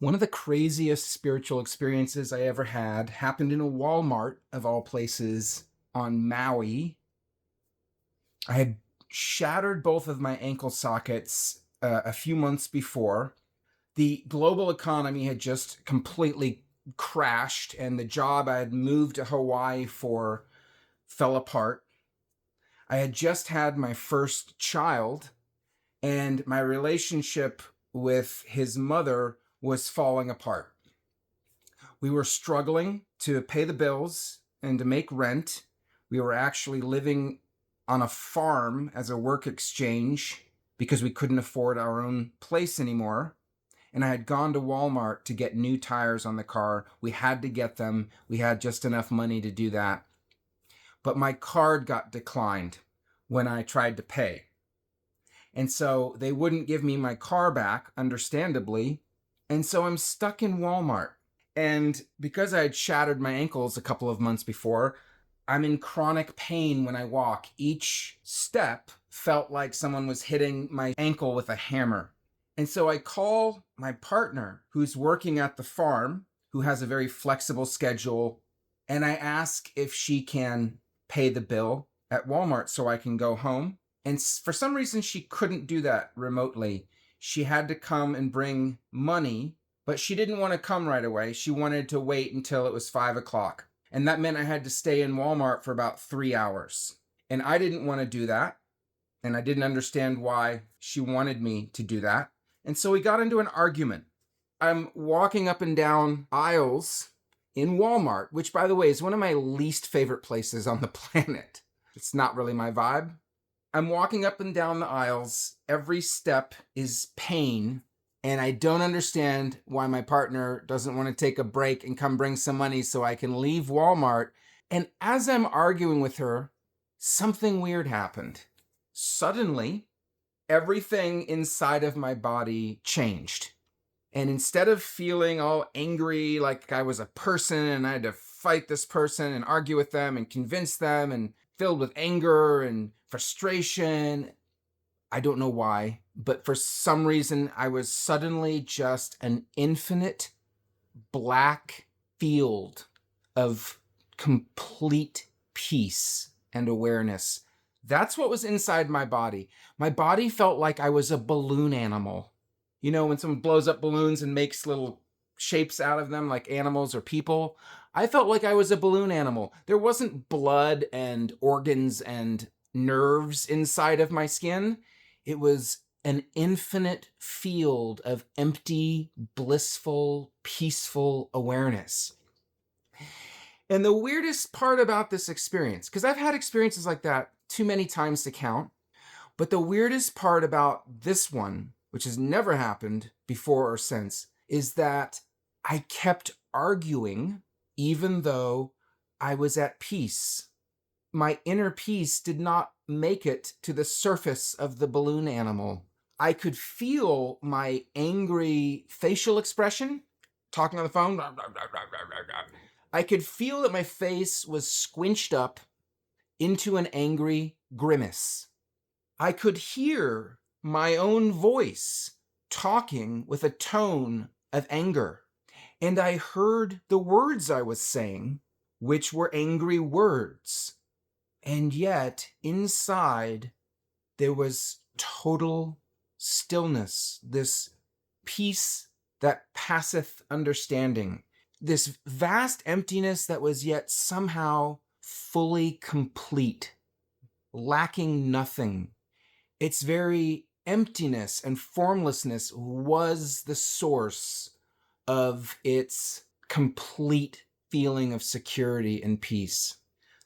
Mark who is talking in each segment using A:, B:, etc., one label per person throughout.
A: One of the craziest spiritual experiences I ever had happened in a Walmart, of all places, on Maui. I had shattered both of my ankle sockets a few months before. The global economy had just completely crashed, and the job I had moved to Hawaii for fell apart. I had just had my first child, and my relationship with his mother was falling apart. We were struggling to pay the bills and to make rent. We were actually living on a farm as a work exchange because we couldn't afford our own place anymore. And I had gone to Walmart to get new tires on the car. We had to get them. We had just enough money to do that. But my card got declined when I tried to pay. And so they wouldn't give me my car back, understandably. And so I'm stuck in Walmart. And because I had shattered my ankles a couple of months before, I'm in chronic pain when I walk. Each step felt like someone was hitting my ankle with a hammer. And so I call my partner who's working at the farm, who has a very flexible schedule, and I ask if she can pay the bill at Walmart so I can go home. And for some reason, she couldn't do that remotely. She had to come and bring money, but she didn't want to come right away. She wanted to wait until it was 5 o'clock. And that meant I had to stay in Walmart for about 3 hours. And I didn't want to do that. And I didn't understand why she wanted me to do that. And so we got into an argument. I'm walking up and down aisles in Walmart, which, by the way, is one of my least favorite places on the planet. It's not really my vibe. I'm walking up and down the aisles. Every step is pain. And I don't understand why my partner doesn't want to take a break and come bring some money so I can leave Walmart. And as I'm arguing with her, something weird happened. Suddenly, everything inside of my body changed. And instead of feeling all angry like I was a person and I had to fight this person and argue with them and convince them and filled with anger and frustration, I don't know why, but for some reason I was suddenly just an infinite black field of complete peace and awareness. That's what was inside my body. My body felt like I was a balloon animal. You know, when someone blows up balloons and makes little shapes out of them like animals or people, I felt like I was a balloon animal. There wasn't blood and organs and nerves inside of my skin. It was an infinite field of empty, blissful, peaceful awareness. And the weirdest part about this experience, because I've had experiences like that too many times to count, but the weirdest part about this one, which has never happened before or since, is that I kept arguing even though I was at peace. My inner peace did not make it to the surface of the balloon animal. I could feel my angry facial expression, talking on the phone. I could feel that my face was squinched up into an angry grimace. I could hear my own voice talking with a tone of anger. And I heard the words I was saying, which were angry words. And yet, inside, there was total stillness, this peace that passeth understanding, this vast emptiness that was yet somehow fully complete, lacking nothing. Its very emptiness and formlessness was the source of its complete feeling of security and peace.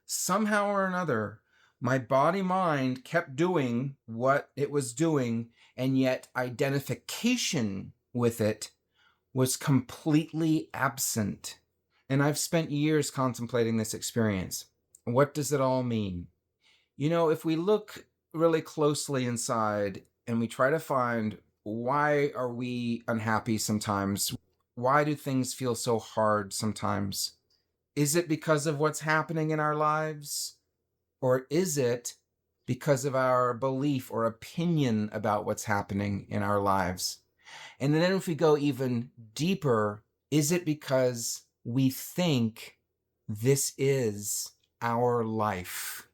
A: Somehow or another, my body-mind kept doing what it was doing, and yet identification with it was completely absent. And I've spent years contemplating this experience. What does it all mean? You know, if we look really closely inside and we try to find why are we unhappy sometimes? Why do things feel so hard sometimes? Is it because of what's happening in our lives? Or is it because of our belief or opinion about what's happening in our lives? And then if we go even deeper, is it because we think this is our life?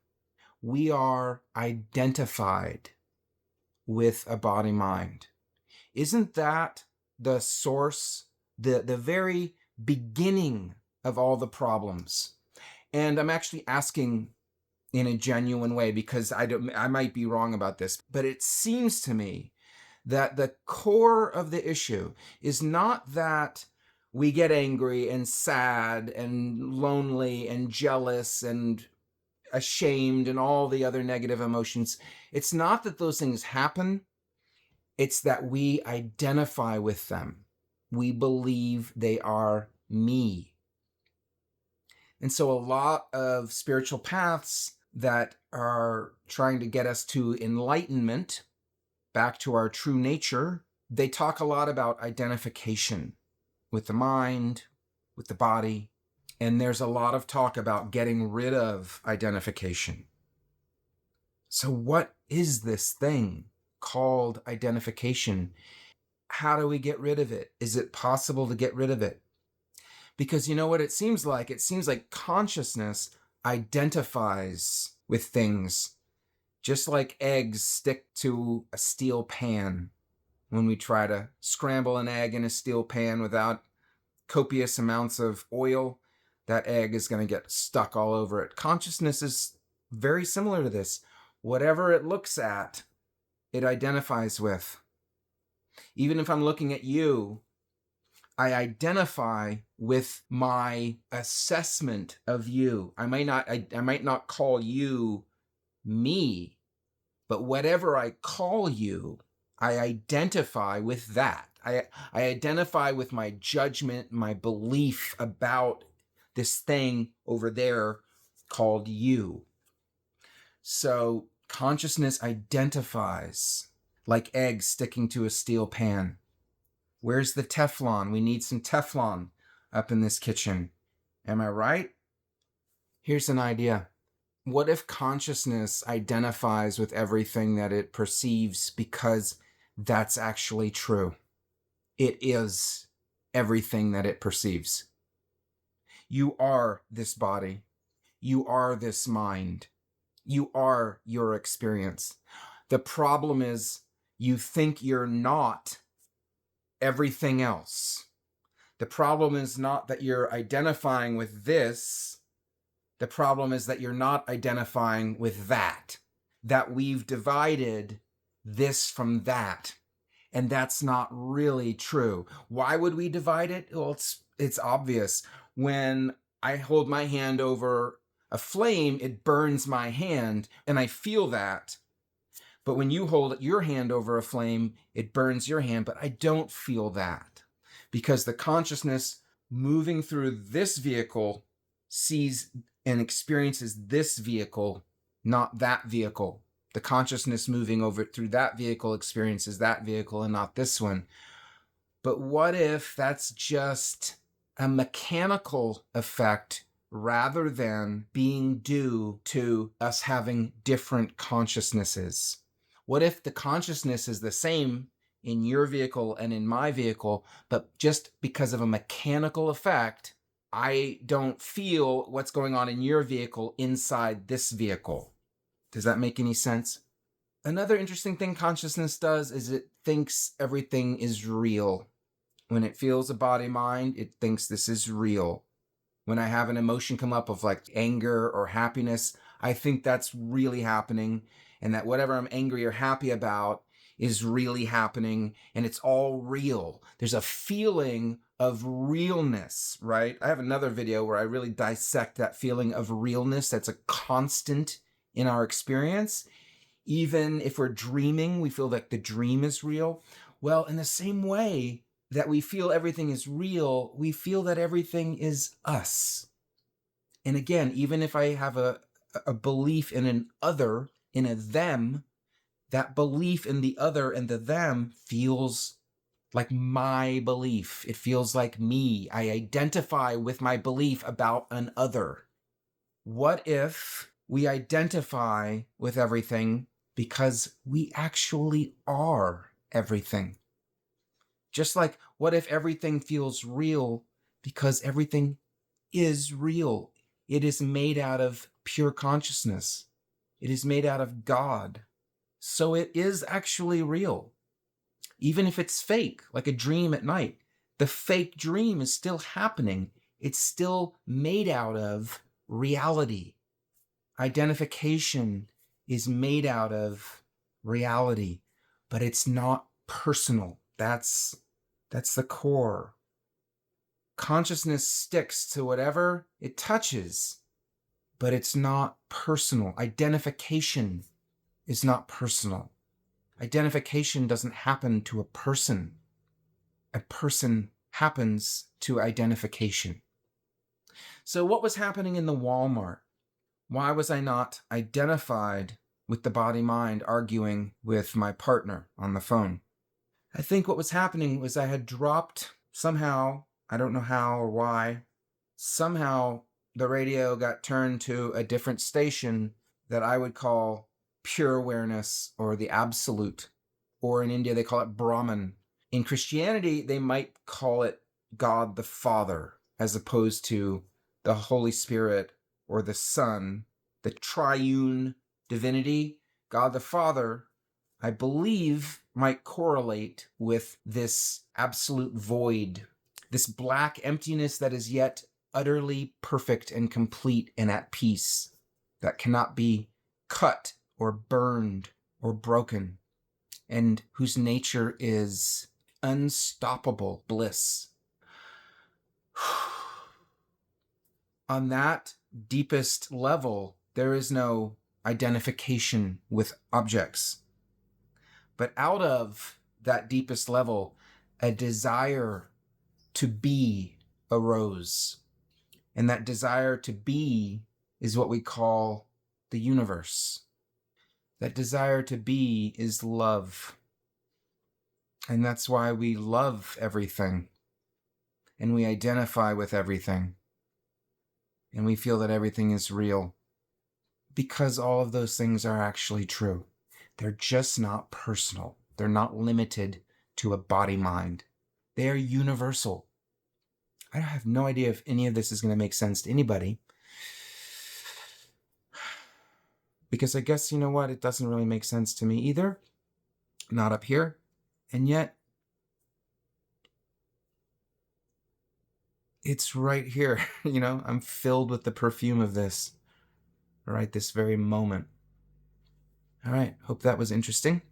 A: We are identified with a body mind. Isn't that the source, the very beginning of all the problems? And I'm actually asking in a genuine way, because I might be wrong about this, but it seems to me that the core of the issue is not that we get angry and sad and lonely and jealous and ashamed and all the other negative emotions. It's not that those things happen. It's that we identify with them. We believe they are me. And so a lot of spiritual paths that are trying to get us to enlightenment, back to our true nature, they talk a lot about identification with the mind, with the body, and there's a lot of talk about getting rid of identification. So what is this thing called identification? How do we get rid of it? Is it possible to get rid of it? Because you know what it seems like? It seems like consciousness identifies with things, just like eggs stick to a steel pan. When we try to scramble an egg in a steel pan without copious amounts of oil, that egg is going to get stuck all over it. Consciousness is very similar to this. Whatever it looks at, it identifies with. Even if I'm looking at you, I identify with my assessment of you. I might not call you me, but whatever I call you, I identify with that. I identify with my judgment, my belief about this thing over there called you. So consciousness identifies like eggs sticking to a steel pan. Where's the Teflon? We need some Teflon up in this kitchen. Am I right? Here's an idea. What if consciousness identifies with everything that it perceives because that's actually true? It is everything that it perceives. You are this body. You are this mind. You are your experience. The problem is you think you're not everything else. The problem is not that you're identifying with this. The problem is that you're not identifying with that we've divided this from that. And that's not really true. Why would we divide it? Well, it's obvious. When I hold my hand over a flame, it burns my hand, and I feel that. But when you hold your hand over a flame, it burns your hand, but I don't feel that. Because the consciousness moving through this vehicle sees and experiences this vehicle, not that vehicle. The consciousness moving over through that vehicle experiences that vehicle and not this one. But what if that's just a mechanical effect rather than being due to us having different consciousnesses? What if the consciousness is the same in your vehicle and in my vehicle, but just because of a mechanical effect, I don't feel what's going on in your vehicle inside this vehicle? Does that make any sense? Another interesting thing consciousness does is it thinks everything is real. When it feels a body mind, it thinks this is real. When I have an emotion come up of like anger or happiness, I think that's really happening, and that whatever I'm angry or happy about is really happening, and it's all real. There's a feeling of realness, right? I have another video where I really dissect that feeling of realness that's a constant in our experience. Even if we're dreaming, we feel that the dream is real. Well, in the same way that we feel everything is real, we feel that everything is us. And again, even if I have a belief in an other, in a them, that belief in the other and the them feels like my belief. It feels like me. I identify with my belief about an other. What if we identify with everything because we actually are everything? Just like, what if everything feels real? Because everything is real. It is made out of pure consciousness. It is made out of God. So it is actually real. Even if it's fake, like a dream at night, the fake dream is still happening. It's still made out of reality. Identification is made out of reality, but it's not personal. That's the core. Consciousness sticks to whatever it touches, but it's not personal. Identification is not personal. Identification doesn't happen to a person. A person happens to identification. So what was happening in the Walmart? Why was I not identified with the body-mind arguing with my partner on the phone? I think what was happening was I had dropped somehow, I don't know how or why, somehow the radio got turned to a different station that I would call pure awareness or the absolute, or in India they call it Brahman. In Christianity, they might call it God the Father, as opposed to the Holy Spirit or the Son, the triune divinity. God the Father, I believe, might correlate with this absolute void, this black emptiness that is yet utterly perfect and complete and at peace, that cannot be cut or burned or broken, and whose nature is unstoppable bliss. On that deepest level, there is no identification with objects. But out of that deepest level, a desire to be arose. And that desire to be is what we call the universe. That desire to be is love. And that's why we love everything. And we identify with everything. And we feel that everything is real. Because all of those things are actually true. They're just not personal. They're not limited to a body-mind. They are universal. I have no idea if any of this is going to make sense to anybody. Because I guess, you know what, it doesn't really make sense to me either. Not up here. And yet, it's right here. I'm filled with the perfume of this right this very moment. All right, hope that was interesting.